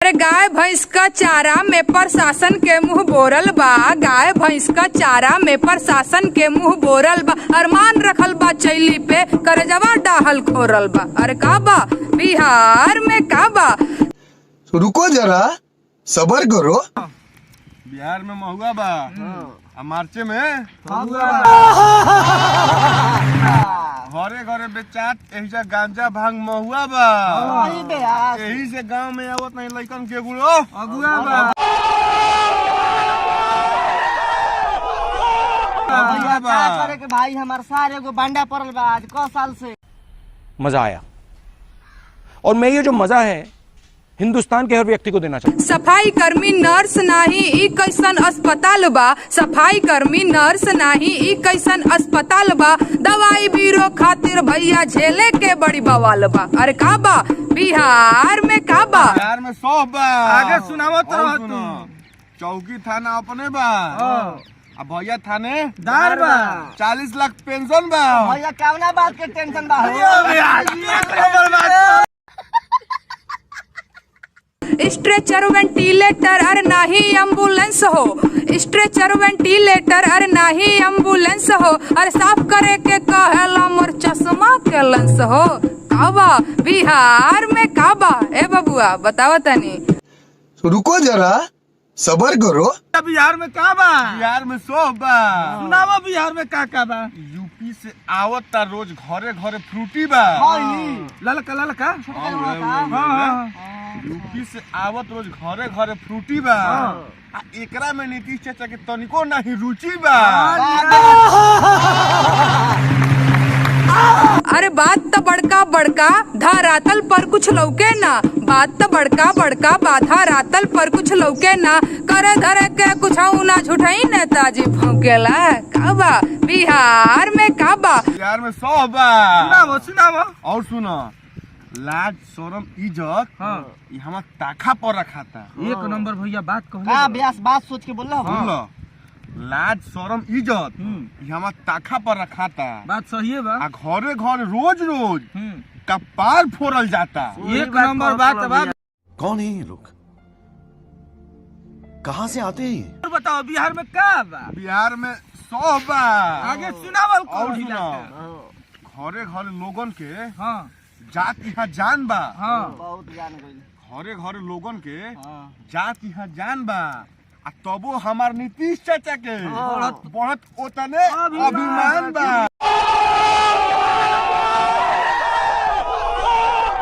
अरे गाय भैंस का चारा में प्रशासन के मुंह बोरल बा, गाय भैंस का चारा में प्रशासन के मुंह बोरल बा। अरमान रखल बा चैली पे करजवा डाहल खोरल बा। अरे का बा बिहार में का बा? रुको जरा सबर करो। बिहार में महुआ बा, मार्चे में घरे घरे बेचात एहिजा गांजा भांग महुआ बा। यही से गांव में आवत नहीं लइकन के गुड़ो अगुआ बा। करे के भाई हमार सारे को बांडा पड़ल बा आज क साल से। मजा आया और मैं ये जो मजा है हिंदुस्तान के हर व्यक्ति को देना चाहता हूं। सफाई कर्मी नर्स नाही ई कैसन अस्पताल बा, सफाई कर्मी नर्स नाही ई कैसन अस्पताल बा। दवाई बीरो खातिर भैया झेले के बड़ी बवाल बा। अरे का बा बिहार में का बा? बिहार में सब बा। आगे सुनावो तो चौकी थाना अपने बा, अब भैया थाने दार बा। 40 लाख पेंशन बा। भैया कवना बात के टेंशन बा? स्ट्रेचर वेंटिलेटर अरे नाही एम्बुलेंस हो, स्ट्रेचर वेंटिलेटर अरे नाही एम्बुलेंस हो। अरे साफ करे के कहेला मोर चश्मा के लेंस हो। का बा बिहार में का बा? ए बबुआ बताओ तनी। रुको जरा सबर करो। बिहार में का बा? बिहार में सब बा। सुनावा बिहार में का बा? यूपी से आवत ता रोज घरे घरे फ्रूटी बा। ललका यूपी से आवत रोज घरे घरे फ्रूटी बा। आ एकरा में नीतीश चाचा के तनिको नहीं रुचि बा। अरे बात तो बड़का बड़का धरातल पर कुछ लौके ना, बात तो बड़का बड़का बाधा रातल पर कुछ लौके ना। करे धरे के कुछ ना झूठाई नेताजी भौकेला। का बा बिहार में का बा? बिहार में सब बा। सुनावो और सुनो, लाज शरम इज्जत ये हमार ताखा पर रखा था। एक नंबर भैया बात कहले। का ब्यास बात सोच के बोल रहा सुन लो, लाज शरम इज्जत ये हमार ताखा पर रखा था। बात सही है बा। आ घरे घर रोज रोज कपार फोड़ल जाता। एक नंबर बात बा। कौन है ये लोग? कहाँ से आते हैं ये? और बताओ बिहार में का बा? बिहार में सब बा। आगे सुनावल और कौन सुनो, घरे घरे लोगन के हां जात यहाँ जान बा। बहुत जान गइल। घरे घरे लोगन के जात यहाँ जान बा। आ तबो हमार नीतीश चाचा के बढ़त ओतने अभिमान बा।